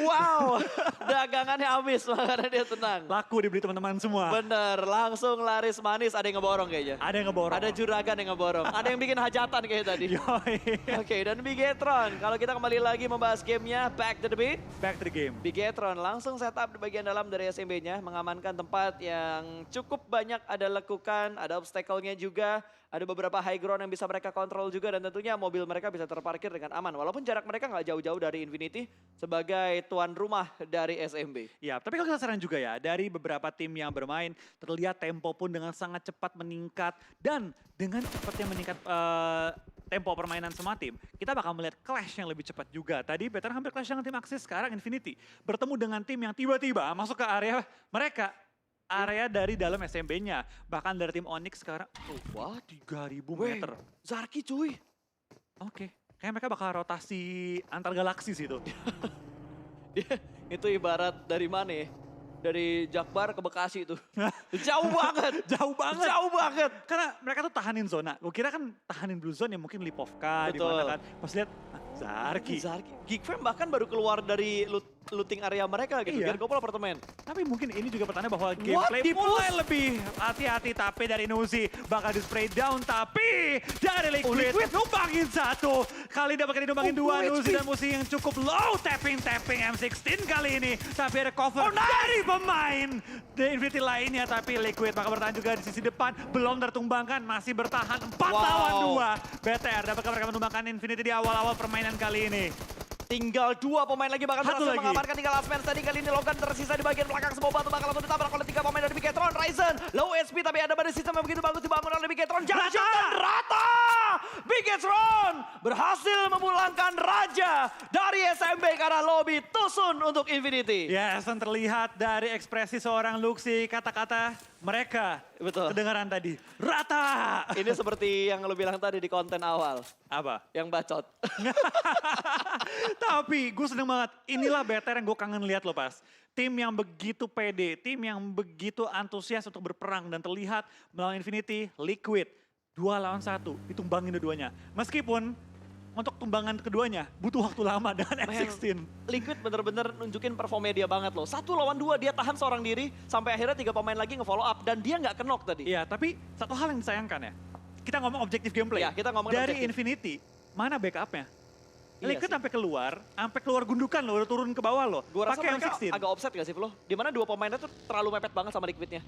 Wow, dagangannya habis makanya dia tenang. Laku dibeli teman-teman semua. Bener, langsung laris manis, ada yang ngeborong kayaknya. Ada yang ngeborong. Ada juragan yang ngeborong, ada yang bikin hajatan kayak tadi. Yoi. Oke, dan Bigetron, kalau kita kembali lagi membahas gamenya, back to the beat. Back to the game. Bigetron langsung setup di bagian dalam dari SMB-nya, mengamankan tempat yang cukup banyak ada lekukan, ada obstacle-nya juga. Ada beberapa high ground yang bisa mereka kontrol juga dan tentunya mobil mereka bisa terparkir dengan aman. Walaupun jarak mereka nggak jauh-jauh dari Infinity sebagai tuan rumah dari SMB. Ya, tapi kalau kita saran juga ya, dari beberapa tim yang bermain, terlihat tempo pun dengan sangat cepat meningkat. Dan dengan cepatnya meningkat tempo permainan semua tim, kita bakal melihat clash yang lebih cepat juga. Tadi Veteran hampir clash dengan tim Axis, sekarang Infinity bertemu dengan tim yang tiba-tiba masuk ke area mereka. Area dari dalam SMB-nya. Bahkan dari tim Onyx sekarang, wah 3000 meter. Zarki cuy. Oke, kayak mereka bakal rotasi antar galaksi sih itu. Itu ibarat dari mana ya? Dari Jakbar ke Bekasi itu. Jauh banget. Jauh banget. Jauh banget. Karena mereka tuh tahanin zona. Gue kira kan tahanin blue zone yang mungkin Lipovka di mana kan. Pas lihat Zarki. Geekfam bahkan baru keluar dari looting area mereka gitu. Iya. Biar gopol apartemen. Tapi mungkin ini juga pertanda bahwa gameplay mulai lebih hati-hati. Tapi dari Nuzi bakal di spray down. Tapi dari Liquid numbangin satu. Kali ini bakal dinumbangin dua. Nuzi dan Musi yang cukup low. Tapping M16 kali ini. Tapi ada cover dari pemain The Infinity lainnya. Tapi Liquid bakal bertahan juga di sisi depan. Belum tertumbangkan. Masih bertahan 4 lawan 2. BTR dapatkah mereka menumbangkan Infinity di awal-awal permainan kali ini? Tinggal 2 pemain lagi bakal Satu berhasil lagi. mengamankan tinggal last man tadi. Kali ini Logan tersisa di bagian belakang. Semua batu bakal langsung ditabrak oleh 3 pemain dari Bigetron. Ryzen, low SP tapi ada pada sistem yang begitu bagus dibangun oleh Bigetron. Jump shot dan rata! Bigetron berhasil memulangkan Raja dari SMB karena lobby tusun untuk Infinity. Yes, dan terlihat dari ekspresi seorang Luxi, kata-kata mereka Betul. kedengaran tadi. Rata! Ini seperti yang lo bilang tadi di konten awal. Apa? Yang bacot. Tapi gue seneng banget. Inilah BTR yang gue kangen lihat loh pas. Tim yang begitu pede, tim yang begitu antusias untuk berperang dan terlihat melawan Infinity, Liquid. 2 lawan 1, ditumbangin dua-duanya. Meskipun untuk tumbangan keduanya butuh waktu lama dengan M16. Liquid bener-bener nunjukin performnya dia banget loh. 1 lawan 2 dia tahan seorang diri sampai akhirnya 3 pemain lagi nge-follow up dan dia nggak kenok tadi. Iya, tapi satu hal yang disayangkan ya. Kita ngomong objektif gameplay. Ya, kita ngomongin dari objektif. Infinity, mana backupnya? Iya Liquid sih. sampai keluar gundukan loh, udah turun ke bawah loh. Gue rasa Pakai mereka M16. agak offset gak sih Flo? Dimana 2 pemainnya tuh terlalu mepet banget sama Liquidnya.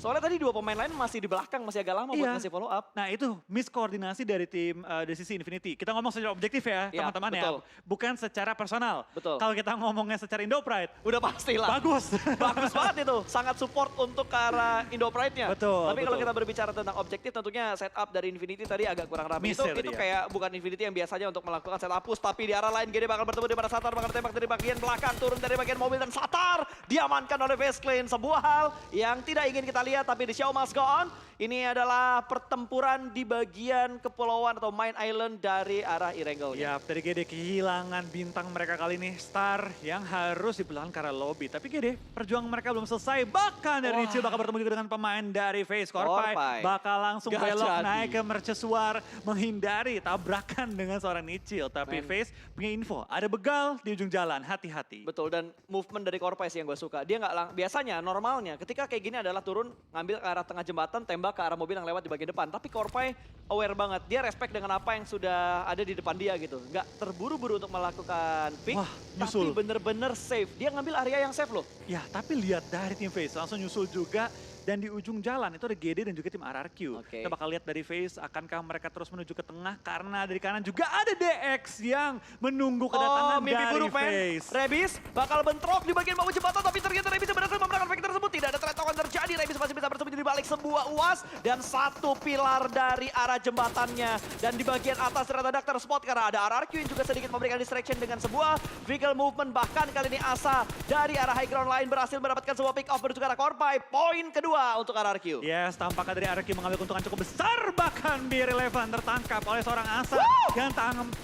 Soalnya tadi 2 pemain lain masih di belakang, masih agak lama buat Iya. ngasih follow up. Nah itu miskoordinasi dari tim dari sisi Infinity. Kita ngomong secara objektif ya Iya, teman-teman ya. betul. Bukan secara personal. Betul. Kalau kita ngomongnya secara Indo Pride, Udah pastilah. bagus. Bagus banget itu, sangat support untuk ke arah Indo Pride-nya. Betul, Tapi kalau betul. kita berbicara tentang objektif tentunya setup dari Infinity tadi agak kurang rapi. Miss Itu, ya tadi ya. kayak bukan Infinity yang biasanya untuk melakukan setup push. Tapi di arah lain GD bakal bertemu di mana Satar bakal tembak dari bagian belakang. Turun dari bagian mobil dan Satar diamankan oleh Face Clan. Sebuah hal yang tidak ingin kita lihat tapi di show must go on. Ini adalah pertempuran di bagian kepulauan atau main island dari arah Irengel. Ya, dari GD kehilangan bintang mereka kali ini. Star yang harus dibelakang karena lobby. Tapi GD, perjuangan mereka belum selesai. Bahkan dari Nichil bakal bertemu juga dengan pemain dari Face Corpai. Corpai. Bakal langsung Gak belok jadi. naik ke mercusuar. Menghindari tabrakan dengan seorang Nichil. Tapi Face punya info, ada begal di ujung jalan. Hati-hati. Betul, dan movement dari Corpai sih yang gue suka. Dia nggak biasanya, normalnya ketika kayak gini adalah turun, ngambil ke arah tengah jembatan, tembak ke arah mobil yang lewat di bagian depan. Tapi Corpai aware banget, dia respect dengan apa yang sudah ada di depan dia gitu. Nggak terburu-buru untuk melakukan pick, Wah, tapi nyusul. bener-bener safe. Dia ngambil area yang safe loh. Ya, tapi lihat dari tim Face langsung nyusul juga. Dan di ujung jalan itu ada GD dan juga tim RRQ. Oke. Kita bakal lihat dari Face, akankah mereka terus menuju ke tengah. Karena dari kanan juga ada DX yang menunggu kedatangan mimpi dari buruk men. Face. Rebis bakal bentrok di bagian bawah jembatan, tapi ternyata Rebis berhasil memenangkan fight tersebut. Tidak ada tretokan terjadi, Rebis masih bisa bersembunyi di balik sebuah uas. Dan 1 pilar dari arah jembatannya. Dan di bagian atas ternyata Dr. Spot karena ada RRQ yang juga sedikit memberikan distraction dengan sebuah vehicle movement. Bahkan kali ini Asa dari arah high ground lain berhasil mendapatkan sebuah pick off menuju ke arah Corpai. Poin kedua untuk RRQ. Yes, tampaknya dari RRQ mengambil keuntungan cukup besar. Bahkan Be Relevant tertangkap oleh seorang Asa.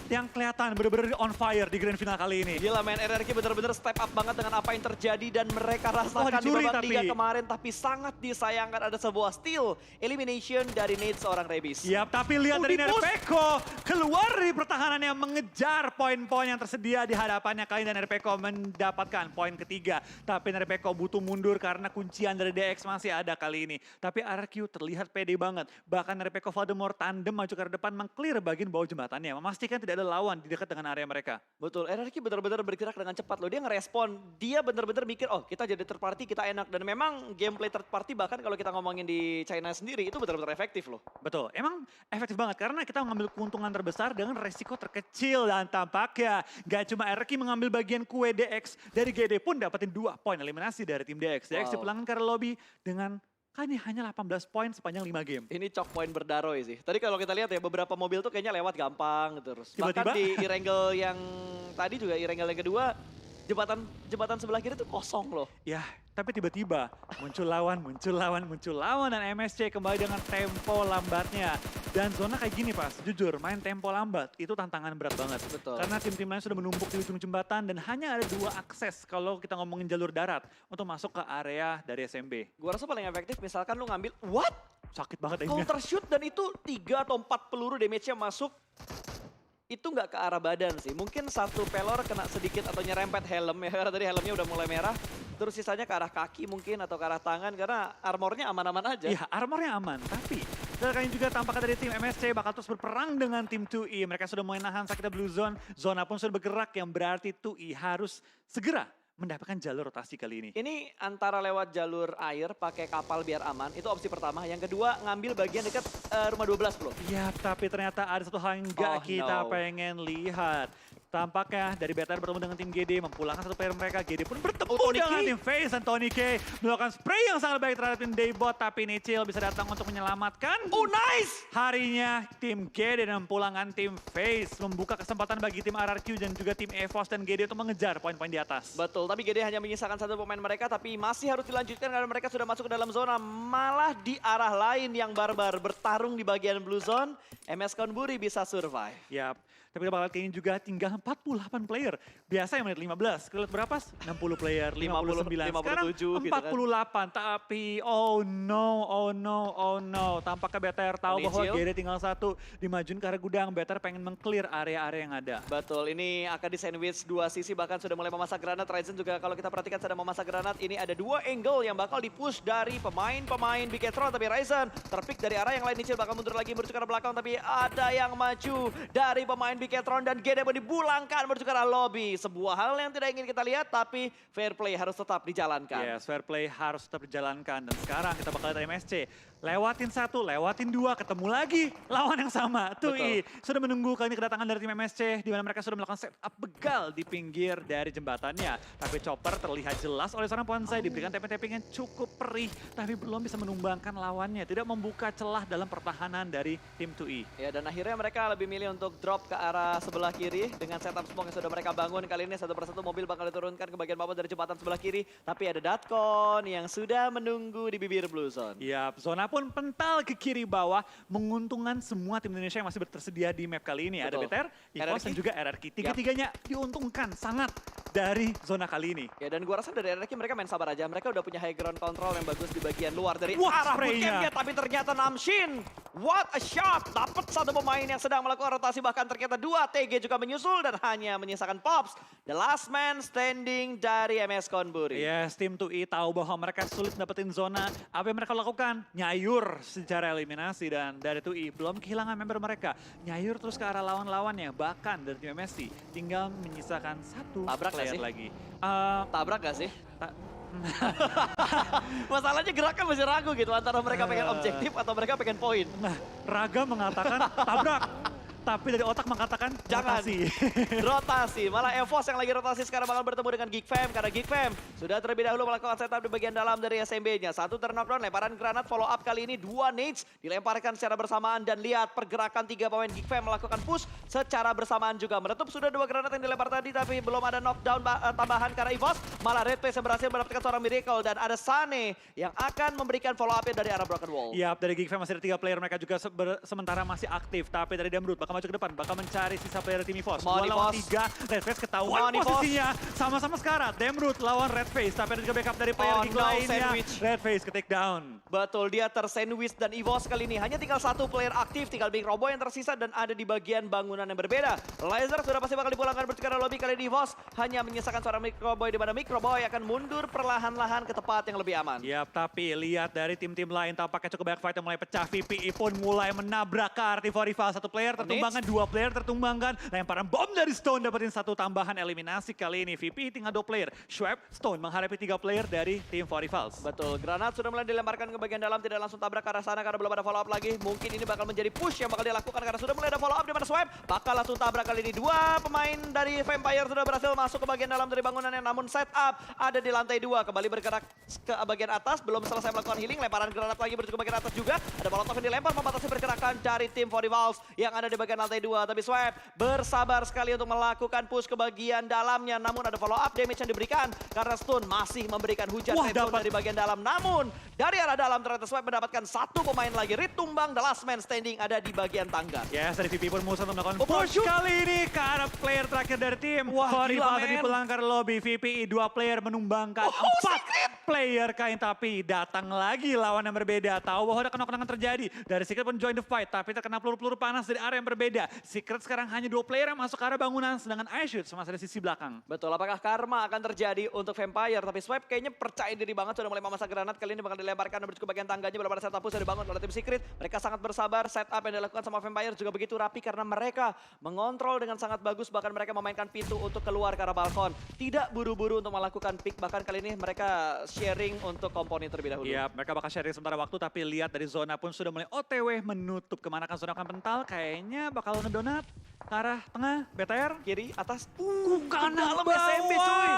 yang kelihatan bener-bener on fire di grand final kali ini. Gila men, RRQ bener-bener step up banget dengan apa yang terjadi dan mereka rasakan di dicuri babak tapi. 3 kemarin. Tapi sangat disayangkan ada sebuah steal elimination dari Nate seorang Rebis. Yap, tapi lihat dari Di-push. Nerpeko keluar dari pertahanan yang mengejar poin-poin yang tersedia di hadapannya kali ini, dan Nerpeko mendapatkan poin ketiga. Tapi Nerpeko butuh mundur karena kuncian dari DX masih ada kali ini. Tapi RRQ terlihat pede banget. Bahkan Nerpeko Voldemort tandem maju ke depan meng-clear bagian bawah jembatannya, memastikan tidak ada lawan di dekat dengan area mereka. Betul, RRQ bener-bener bergerak dengan cepat loh. Dia ngerespon, dia bener-bener mikir, oh kita jadi third party, kita enak. Dan memang gameplay third party bahkan kalau kita ngomongin di China sendiri itu bener-bener efektif loh. Betul, emang efektif banget karena kita mengambil keuntungan terbesar dengan resiko terkecil, dan tampaknya gak cuma RRQ mengambil bagian kue DX, dari GD pun dapetin 2 poin eliminasi dari tim DX. DX dipulangkan ke lobby dengan kali ini hanya 18 poin sepanjang 5 game. Ini chalk point berdaroi sih. Tadi kalau kita lihat ya beberapa mobil tuh kayaknya lewat gampang terus. Tiba-tiba? Bahkan di e-wrangle yang tadi juga e-wrangle yang kedua, jembatan sebelah kiri tuh kosong loh. Ya, tapi tiba-tiba muncul lawan, dan MSC kembali dengan tempo lambatnya. Dan zona kayak gini pas, jujur main tempo lambat itu tantangan berat banget. Betul. Karena tim-tim lain sudah menumpuk di ujung jembatan dan hanya ada 2 akses kalau kita ngomongin jalur darat untuk masuk ke area dari SMB. Gua rasa paling efektif misalkan lu ngambil, what? Sakit banget aimnya. Counter shoot dan itu 3 atau 4 peluru damage-nya masuk. Itu nggak ke arah badan sih. Mungkin satu pelor kena sedikit atau nyerempet helm ya. Karena tadi helmnya udah mulai merah. Terus sisanya ke arah kaki mungkin atau ke arah tangan. Karena armornya aman-aman aja. Iya, armornya aman, tapi kali juga tampaknya dari tim MSC bakal terus berperang dengan tim 2E. Mereka sudah mulai nahan sakitnya Blue Zone. Zona pun sudah bergerak yang berarti 2E harus segera mendapatkan jalur rotasi kali ini. Ini antara lewat jalur air pakai kapal biar aman. Itu opsi pertama. Yang kedua ngambil bagian dekat rumah 12 bro. Ya, tapi ternyata ada satu hal yang nggak kita pengen lihat. Tampaknya dari BTR bertemu dengan tim GD, memulangkan satu player mereka. GD pun bertemu dengan tim FaZe, dan Tony K melakukan spray yang sangat baik terhadap tim Daybot. Tapi Nichil bisa datang untuk menyelamatkan. Oh nice! Harinya tim GD dan memulangkan tim FaZe. Membuka kesempatan bagi tim RRQ dan juga tim EVOS dan GD untuk mengejar poin-poin di atas. Betul, tapi GD hanya menyisakan satu pemain mereka. Tapi masih harus dilanjutkan karena mereka sudah masuk ke dalam zona. Malah di arah lain yang barbar bertarung di bagian Blue Zone. MS Konburi bisa survive. Yap. Tapi kita bakal kayaknya juga tinggal 48 player. Biasa yang menit 15, kita lihat berapa? 60 player, 59. 57 Sekarang gitu 48, tapi oh no. Tampaknya BTR tahu bahwa GD tinggal 1. Dimajuin ke arah gudang, BTR pengen meng-clear area-area yang ada. Betul, ini akan di sandwich 2 sisi, bahkan sudah mulai memasak granat. Ryzen juga kalau kita perhatikan sedang memasak granat. Ini ada 2 angle yang bakal di-push dari pemain-pemain Bigetron. Tapi Ryzen terpick dari arah yang lain. Nichil bakal mundur lagi menuju ke arah belakang. Tapi ada yang maju dari pemain Bigetron dan GD pun dipulangkan menuju ke arah lobby. Sebuah hal yang tidak ingin kita lihat, tapi fair play harus tetap dijalankan. Yes, fair play harus tetap dijalankan. Dan sekarang kita bakal lihat MSC. Lewatin 1, lewatin 2, ketemu lagi lawan yang sama. TUI sudah menunggu kali ini kedatangan dari tim MSC, di mana mereka sudah melakukan setup begal di pinggir dari jembatannya. Tapi Chopper terlihat jelas oleh seorang Ponsai, diberikan tapping-tapping yang cukup perih, tapi belum bisa menumbangkan lawannya. Tidak membuka celah dalam pertahanan dari tim TUI. Ya, dan akhirnya mereka lebih milih untuk drop ke arah sebelah kiri dengan setup smoke yang sudah mereka bangun. Kali ini satu persatu mobil bakal diturunkan ke bagian bawah dari jembatan sebelah kiri. Tapi ada Datkon yang sudah menunggu di bibir Blue Zone. Ya, zona pun pental ke kiri bawah, menguntungkan semua tim Indonesia yang masih tersedia di map kali ini. Ada BTR, EVOS dan juga RRQ. Tiga-tiganya diuntungkan sangat dari zona kali ini. Ya, dan gua rasa dari RRQ mereka main sabar aja. Mereka udah punya high ground control yang bagus di bagian luar dari arah bootcampnya. Tapi ternyata Namshin, what a shot! Dapat satu pemain yang sedang melakukan rotasi, bahkan ternyata 2 TG juga menyusul dan hanya menyisakan Pops. The last man standing dari MS Konburi. Yes, tim 2E tahu bahwa mereka sulit dapetin zona. Apa yang mereka lakukan? Nyayur secara eliminasi, dan dari 2E belum kehilangan member mereka. Nyayur terus ke arah lawan-lawannya, bahkan dari tim MSC tinggal menyisakan 1 player lagi. Tabrak gak sih? Masalahnya gerakan masih ragu gitu antara mereka pengen objektif atau mereka pengen poin. Nah, raga mengatakan tabrak. Tapi dari otak mengatakan jangan rotasi. Rotasi. Malah EVOS yang lagi rotasi sekarang bakal bertemu dengan Geekfam. Karena Geekfam sudah terlebih dahulu melakukan setup di bagian dalam dari SMB-nya. 1 knockdown, lemparan granat, follow up kali ini 2 nades dilemparkan secara bersamaan. Dan lihat pergerakan 3 pemain Geekfam melakukan push secara bersamaan juga. Menutup sudah 2 granat yang dilempar tadi, tapi belum ada knockdown tambahan karena EVOS. Malah Red Face yang berhasil mendapatkan seorang Miracle. Dan ada Sane yang akan memberikan follow up dari arah Broken Wall. Iya, dari Geekfam masih ada 3 player mereka juga sementara masih aktif. Tapi dari Damrut bakal maju ke depan, bakal mencari sisa player tim EVOS. Come on, 2 lawan EVOS. 3, Redface ketahuan Come on, EVOS. posisinya. Sama-sama sekarat, Demrut lawan Redface, tapi ada juga backup dari player Oh, King no, lainnya. sandwich. Redface ke take down. Betul, dia tersandwich dan EVOS kali ini hanya tinggal satu player aktif, tinggal Big Robo yang tersisa dan ada di bagian bangunan yang berbeda. Laser sudah pasti bakal dipulangkan bertukar lobby kali ini EVOS hanya menyisakan seorang Microboy di mana Microboy akan mundur perlahan-lahan ke tempat yang lebih aman. Yap, tapi lihat dari tim-tim lain tampaknya cukup banyak fight yang mulai pecah. VPI pun mulai menabrak ke RT4 rival. Satu player tertumbangkan, dua player tertumbangkan. Lemparan bom dari Stone dapetin satu tambahan eliminasi kali ini. VPI tinggal 2 player. Schwab, Stone menghadapi 3 player dari tim 4 rivals. Betul, granat sudah mulai dilemparkan ke bagian dalam, tidak langsung tabrak ke arah sana karena belum ada follow up lagi. Mungkin ini bakal menjadi push yang bakal dilakukan karena sudah mulai ada follow up di mana Swab bakal langsung tabrak kali ini. 2 pemain dari Vampire sudah berhasil masuk ke bagian dalam dari bangunannya, namun setup ada di lantai 2. Kembali bergerak ke bagian atas, belum selesai melakukan healing, lemparan granat lagi menuju ke bagian atas juga. Ada molotov yang dilempar membatasi pergerakan dari tim 4 rivals yang ada di bagian lantai 2. Tapi Swab bersabar sekali untuk melakukan push ke bagian dalamnya, namun ada follow up damage yang diberikan karena Stone masih memberikan hujan redstone dari bagian dalam. Namun dari arah dalam ternyata Swab mendapatkan satu pemain lagi. Rit tumbang, the last man standing ada di bagian tangga. Yes, dari VP pun Musa untuk melakukan Oh, push shoot. kali ini ke arah player terakhir dari tim. Wah, For gila, rival tadi men. pelanggar lobby. VPI 2 player menumbangkan 4 player kain, tapi datang lagi lawan yang berbeda. Tahu bahwa ada kenok-kenongan terjadi. Dari Secret pun join the fight, tapi terkena peluru-peluru panas dari area yang berbeda. Secret sekarang hanya 2 player yang masuk ke arah bangunan, sedangkan iShoot masih di sisi belakang. Betul, apakah karma akan terjadi untuk Vampire? Tapi Swab kayaknya percaya diri banget, sudah mulai memasang granat. Kali ini bakal dilemparkan menuju ke bagian tangganya. Belum ada setup push yang dibangun oleh tim Secret. Mereka sangat bersabar, setup yang dilakukan sama Vampire juga begitu rapi karena mereka mengontrol dengan sangat bagus. Bahkan mereka memainkan pintu untuk keluar ke arah balkon. Tidak buru-buru untuk melakukan pick, bahkan kali ini mereka sharing untuk komponen terlebih dahulu. Iya, mereka bakal sharing sementara waktu, tapi lihat dari zona pun sudah mulai OTW menutup. Kemana kan zona akan pental, kayaknya bakal ngedonat ke arah tengah, BTR. Kiri, atas, Kanan dalam bawah. SMB cuy.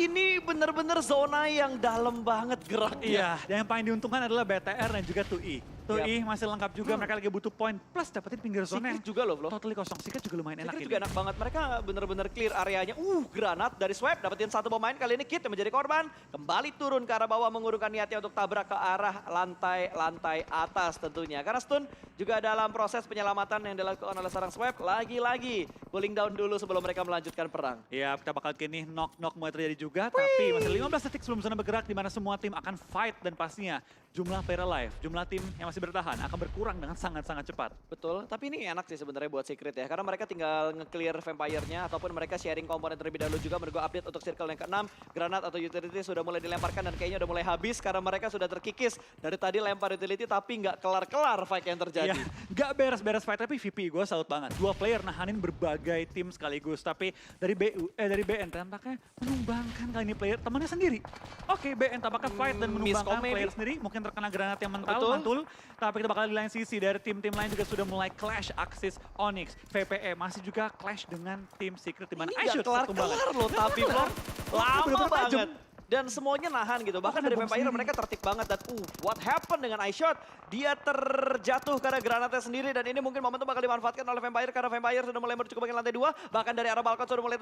Ini bener-bener zona yang dalam banget geraknya. Iya, dan yang paling diuntungkan adalah BTR dan juga TUI. TUI masih lengkap juga, mereka lagi butuh poin. Plus dapetin pinggir zona yang Secret juga loh, Flo. totally kosong. Secret juga lumayan enak Secret ini. juga enak banget. Mereka bener-bener clear areanya. Granat dari Swab. Dapetin satu pemain. Kali ini Kit yang menjadi korban. Kembali turun ke arah bawah mengurungkan niatnya untuk tabrak ke arah lantai atas tentunya. Karena Stun juga dalam proses penyelamatan yang dilakukan oleh seorang Swab. Lagi-lagi cooling down dulu sebelum mereka melanjutkan perang. Iya, kita bakal kini knock-knock mulai terjadi juga. Tapi masih 15 detik sebelum zona bergerak, di mana semua tim akan fight. Dan pastinya jumlah player alive, jumlah tim yang masih bertahan akan berkurang dengan sangat-sangat cepat. Betul, tapi ini enak sih sebenarnya buat Secret ya. Karena mereka tinggal nge-clear Vampire-nya ataupun mereka sharing komponen terlebih dahulu juga menunggu update untuk circle yang ke-6. Granat atau utility sudah mulai dilemparkan dan kayaknya udah mulai habis karena mereka sudah terkikis. Dari tadi lempar utility tapi nggak kelar-kelar fight yang terjadi. Iya, nggak beres-beres fight, tapi VP gue salut banget. 2 player nahanin berbagai tim sekaligus. Tapi dari BN tampaknya menumbangkan kali ini player temannya sendiri. Oke, BN tampaknya fight dan menumbangkan miscom player maybe. sendiri. Mungkin terkena granat yang Betul. mantul. Tapi kita bakal di lain sisi dari tim-tim lain juga sudah mulai clash. Axis, Onyx, VPE masih juga clash dengan tim Secret di mana Ini nggak iShoot kelar-kelar loh tapi Flo. Lama Bener-bener banget. tajam. Dan semuanya nahan gitu. Bahkan kena dari bom Vampire sendiri. mereka tertib banget. Dan what happened dengan iShot? Dia terjatuh karena granatnya sendiri. Dan ini mungkin momentum bakal dimanfaatkan oleh Vampire. Karena Vampire sudah mulai menuju ke bagian lantai 2. Bahkan dari arah balkon sudah mulai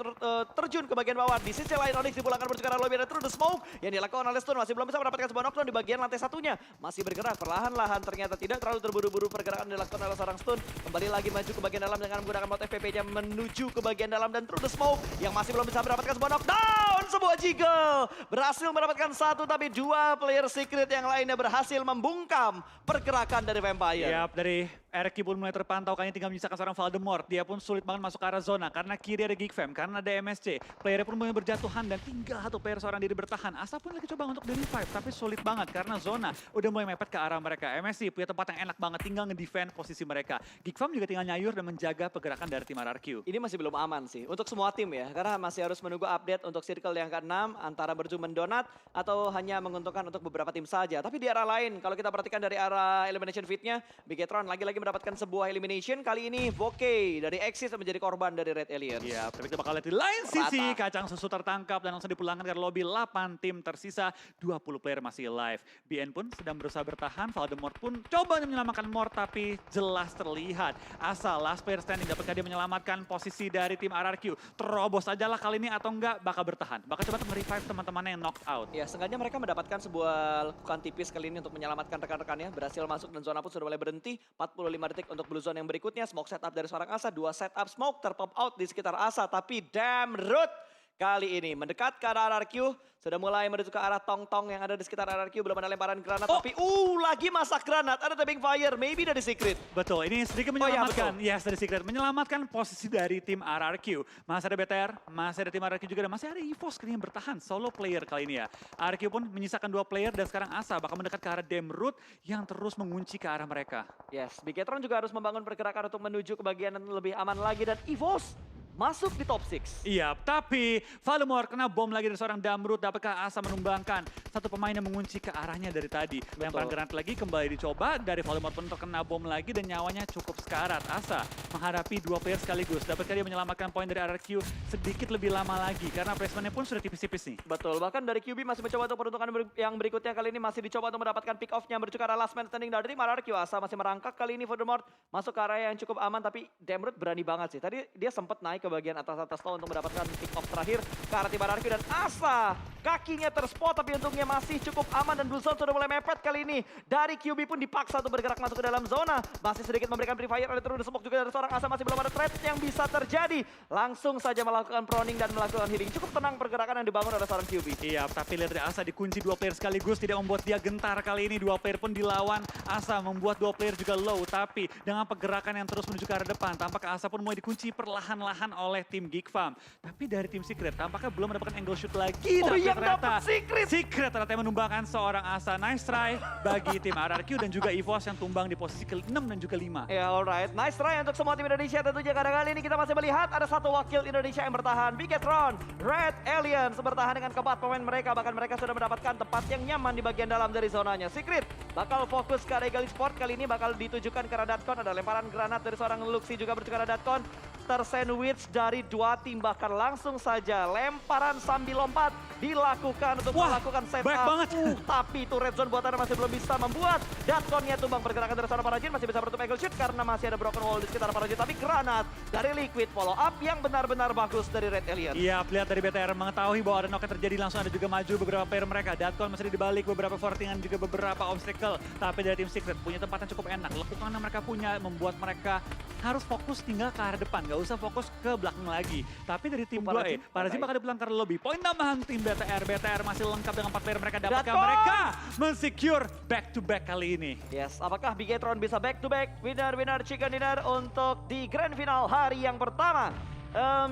terjun ke bagian bawah. Di sisi lain Onyx dipulangkan menuju ke arah lobby. Dan terus the smoke yang dilakukan oleh Stone masih belum bisa mendapatkan sebuah knockdown di bagian lantai satunya. Masih bergerak perlahan-lahan. Ternyata tidak terlalu terburu-buru pergerakan yang dilakukan oleh seorang Stone. Kembali lagi maju ke bagian dalam dengan menggunakan mod FPP-nya menuju ke bagian dalam. Dan terus the smoke yang masih belum bisa mendapatkan sebuah knockdown. Sebuah jiggle berhasil mendapatkan satu, tapi 2 player Secret yang lainnya berhasil membungkam pergerakan dari Vampire. Yap, dari RQ pun mulai terpantau, kayaknya tinggal menyisakan seorang Voldemort. Dia pun sulit banget masuk ke arah zona, karena kiri ada Geekfam, karena ada MSC. Playernya pun mulai berjatuhan dan tinggal 1 player seorang diri bertahan. Asa pun lagi coba untuk dari 5, tapi sulit banget karena zona udah mulai mepet ke arah mereka. MSC punya tempat yang enak banget, tinggal ngedefend posisi mereka. Geekfam juga tinggal nyayur dan menjaga pergerakan dari tim RRQ. Ini masih belum aman sih untuk semua tim ya, karena masih harus menunggu update untuk circle yang ke-6 antara berujung mendonat atau hanya menguntungkan untuk beberapa tim saja. Tapi di arah lain, kalau kita perhatikan dari arah elimination feed-nya, Bigetron lagi-lagi mendapatkan sebuah elimination. Kali ini Voke dari Exis menjadi korban dari Red Aliens. Ya, tapi kita bakal lihat di lain sisi, Rata. kacang susu tertangkap dan langsung dipulangkan ke lobby. 8 tim tersisa, 20 player masih live. BN pun sedang berusaha bertahan, Voldemort pun coba menyelamatkan Mort, tapi jelas terlihat. Asal last player standing, dapatkah dia menyelamatkan posisi dari tim RRQ? Terobos aja lah kali ini atau enggak, bakal bertahan. Bakal coba untuk nge-revive teman-temannya yang knocked out. Ya, seenggaknya mereka mendapatkan sebuah lekukan tipis kali ini untuk menyelamatkan rekan-rekannya. Berhasil masuk dan zona pun sudah mulai berhenti. 45 5 detik untuk Blue Zone yang berikutnya. Smoke setup dari seorang Asa, 2 setup smoke terpop out di sekitar Asa. Tapi damn root kali ini mendekat ke arah RRQ. Sudah mulai menuju ke arah tong-tong yang ada di sekitar RRQ. Belum ada lemparan granat, tapi lagi masak granat. Ada tapping fire, maybe dari Secret. Betul, ini sedikit menyelamatkan. Yes, dari Secret. Menyelamatkan posisi dari tim RRQ. Masih ada BTR, masih ada tim RRQ juga. Dan masih ada EVOS kini yang bertahan. Solo player kali ini ya. RRQ pun menyisakan 2 player dan sekarang Asa bakal mendekat ke arah Demroot yang terus mengunci ke arah mereka. Yes, Bigetron juga harus membangun pergerakan untuk menuju ke bagian yang lebih aman lagi. Dan EVOS masuk di top 6. Iya, tapi Valemor kena bom lagi dari seorang Damrut. Dapatkah Asa menumbangkan satu pemain yang mengunci ke arahnya dari tadi? Lempar granat lagi, kembali dicoba. Dari Valemor pun terkena bom lagi dan nyawanya cukup sekarat. Asa menghadapi 2 player sekaligus. Dapatkah dia menyelamatkan poin dari RRQ sedikit lebih lama lagi? Karena placementnya pun sudah tipis-tipis nih. Betul, bahkan dari QB masih mencoba untuk peruntukan yang berikutnya. Kali ini masih dicoba untuk mendapatkan pick off-nya. Menuju ke arah last man standing dari tim RRQ. Asa masih merangkak kali ini Voldemort. Masuk ke area yang cukup aman, tapi Damrut berani banget sih. Tadi dia sempat naik ke bagian atas-atas low untuk mendapatkan pick off terakhir ke arah tim RRQ. Dan Asa kakinya terspot, tapi untungnya masih cukup aman. Dan Blue Zone sudah mulai mepet kali ini. Dari QB pun dipaksa untuk bergerak masuk ke dalam zona. Masih sedikit memberikan free fire. Ada turun smoke juga dari seorang Asa. Masih belum ada threat yang bisa terjadi. Langsung saja melakukan proning dan melakukan healing. Cukup tenang pergerakan yang dibangun oleh seorang QB. Iya, tapi lihat dari Asa dikunci 2 player sekaligus. Tidak membuat dia gentar kali ini. 2 player pun dilawan. Asa membuat 2 player juga low. Tapi dengan pergerakan yang terus menuju ke arah depan. Tampaknya Asa pun mulai dikunci perlahan-lahan oleh tim Geek Farm. Tapi dari tim Secret tampaknya belum mendapatkan angle shoot lagi. Tapi yang ternyata dapat Secret. Secret ternyata yang menumbangkan seorang Asa. Nice try bagi tim RRQ dan juga EVOS yang tumbang di posisi ke-6 dan juga 5. Ya alright, nice try untuk semua tim Indonesia tentunya. Karena kali ini kita masih melihat ada satu wakil Indonesia yang bertahan. Bigetron, Red Aliens bertahan dengan keempat pemain mereka. Bahkan mereka sudah mendapatkan tempat yang nyaman di bagian dalam dari zonanya. Secret bakal fokus ke arah Eagle Sport. Kali ini bakal ditujukan ke arah Datkon. Ada lemparan granat dari seorang Luxi juga menuju ke arah Datkon. Tersandwich dari 2 tim, bahkan langsung saja lemparan sambil lompat dilakukan untuk melakukan setup. Baik banget. Tapi itu red zone buatannya masih belum bisa membuat Datkonnya tumbang. Pergerakan dari seorang Parajin masih bisa menutup angle shoot karena masih ada broken wall di sekitar Parajin. Tapi granat dari Liquid follow up yang benar-benar bagus dari Red Alien. Iya, lihat dari BTR mengetahui bahwa ada knock yang terjadi, langsung ada juga maju beberapa player mereka. Datkon masih di balik beberapa fortingan juga beberapa obstacle. Tapi dari tim Secret punya tempat yang cukup enak. Lekukan yang mereka punya membuat mereka harus fokus tinggal ke arah depan. Gak usah fokus ke belakang lagi. Tapi dari tim 2E, Parajin bakal dipulangkan ke lobby. Poin tambahan tim BTR. BTR masih lengkap dengan 4 player mereka. Dapatkah mereka men-secure back-to-back kali ini? Yes, apakah Bigetron bisa back-to-back winner-winner chicken dinner untuk di grand final hari yang pertama?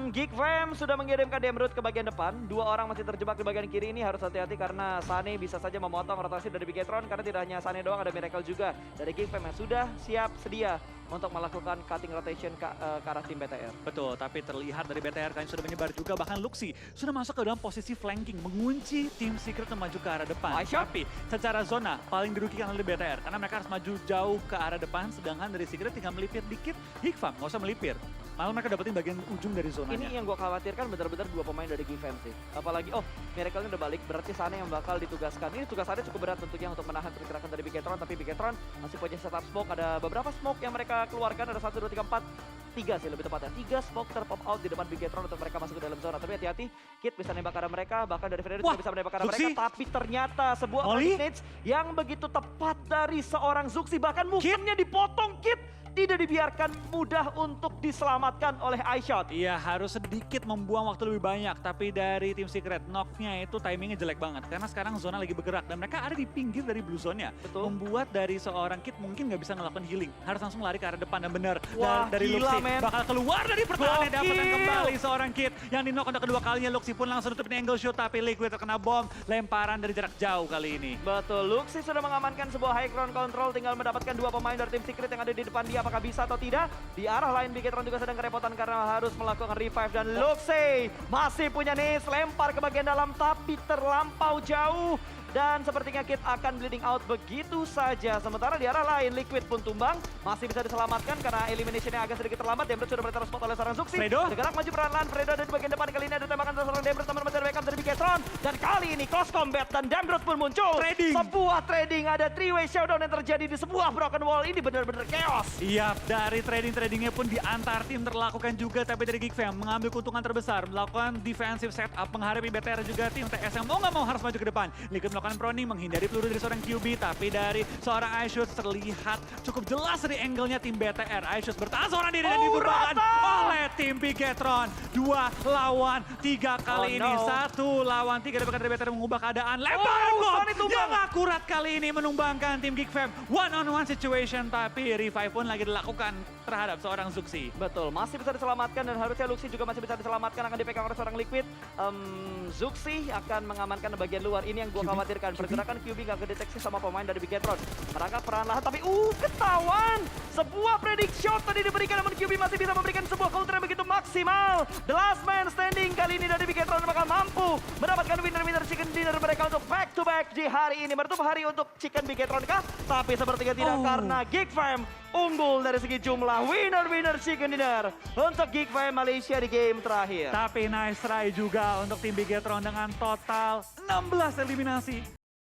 Geek Fam sudah mengirimkan Demrut ke bagian depan. 2 orang masih terjebak di bagian kiri ini. Harus hati-hati karena Sane bisa saja memotong rotasi dari Bigetron. Karena tidak hanya Sane doang, ada Miracle juga dari Geek Fam yang sudah siap sedia untuk melakukan cutting rotation ke arah tim BTR. Betul, tapi terlihat dari BTR kan sudah menyebar juga. Bahkan Luxi sudah masuk ke dalam posisi flanking. Mengunci tim Secret maju ke arah depan. Tapi secara zona paling dirugikan oleh BTR. Karena mereka harus maju jauh ke arah depan. Sedangkan dari Secret tinggal melipir dikit. Hikfam nggak usah melipir. Malah mereka dapetin bagian ujung dari zonanya. Ini yang gue khawatirkan benar-benar 2 pemain dari Gfam sih. Apalagi, Miracle-nya udah balik, berarti Sane yang bakal ditugaskan. Ini tugas Sane cukup berat tentunya untuk menahan pergerakan dari Bigetron. Tapi Bigetron masih punya setup smoke. Ada beberapa smoke yang mereka keluarkan. Ada 1, 2, 3, 4. 3 sih lebih tepatnya. 3 smoke terpop out di depan Bigetron untuk mereka masuk ke dalam zona. Tapi hati-hati, Kit bisa nembak arah mereka. Bahkan dari Freddy juga bisa menembak arah mereka. Tapi ternyata sebuah coordinates yang begitu tepat dari seorang Zuxi. Bahkan mungkinnya dipotong Kit. Tidak dibiarkan mudah untuk diselamatkan oleh iShot. Iya, harus sedikit membuang waktu lebih banyak. Tapi dari tim Secret, knock-nya itu timingnya jelek banget. Karena sekarang zona lagi bergerak. Dan mereka ada di pinggir dari blue zone-nya. Betul. Membuat dari seorang Kit mungkin nggak bisa ngelakuin healing. Harus langsung lari ke arah depan. Dan benar, wah, dari gila, Luxi bakal keluar dari pertahanan. Dapatkan kembali seorang Kit. Yang di-knock untuk kedua kalinya. Luxi pun langsung tutupin angle shoot. Tapi Liquid terkena bom. Lemparan dari jarak jauh kali ini. Betul, Luxi sudah mengamankan sebuah high ground control. Tinggal mendapatkan 2 pemain dari tim Secret yang ada di depan dia. Apakah bisa atau tidak? Di arah lain Bigetron juga sedang kerepotan karena harus melakukan revive. Dan Luxi masih punya nis, lempar ke bagian dalam tapi terlampau jauh. Dan sepertinya Kit akan bleeding out begitu saja. Sementara di arah lain Liquid pun tumbang. Masih bisa diselamatkan karena eliminationnya agak sedikit terlambat. Demrut sudah berterus spot oleh seorang Zuxi. Fredo. Bergerak maju pelan-pelan. Fredo ada di bagian depan. Kali ini ada tembakan dari seorang Demrut. Teman masih ada backup dari Bigetron. Dan kali ini Close Combat dan Damgrod pun muncul. Trading. Sebuah trading, ada 3-way showdown yang terjadi di sebuah Broken Wall. Ini benar-benar chaos. Iya, dari tradingnya pun di antar tim terlakukan juga, tapi dari Geekfam mengambil keuntungan terbesar, melakukan defensive setup, menghadapi BTR juga tim TS yang mau nggak mau harus maju ke depan. Liquid melakukan proning, menghindari peluru dari seorang QB, tapi dari seorang iShoot terlihat cukup jelas dari angle-nya tim BTR. iShoot bertahan seorang diri dan ditumbangkan oleh tim Bigetron. 2 lawan 3 kali ini, 1 lawan 3 dari BTR mengubah keadaan. Lemparan bom yang akurat kali ini menumbangkan tim Geekfam. One-on-one situation, tapi revive pun lagi dilakukan terhadap seorang Zuxi. Betul, masih bisa diselamatkan dan harusnya Luxi juga masih bisa diselamatkan, akan dipegang oleh seorang Liquid. Zuxi akan mengamankan bagian luar, ini yang gue khawatirkan. Pergerakan QB gak kedeteksi sama pemain dari Bigetron. Merangkap perlahan-lahan, tapi ketahuan! Sebuah predict shot tadi diberikan, namun QB masih bisa memberikan sebuah counter yang begitu maksimal. The last man standing kali ini dari Bigetron bakal mampu mendapatkan winner chicken dinner mereka untuk back to back di hari ini. Menutup hari untuk chicken Bigetron kah? Tapi sepertinya tidak, karena Geekfam unggul dari segi jumlah winner chicken dinner untuk Geekfam Malaysia di game terakhir. Tapi nice try juga untuk tim Bigetron dengan total 16 eliminasi.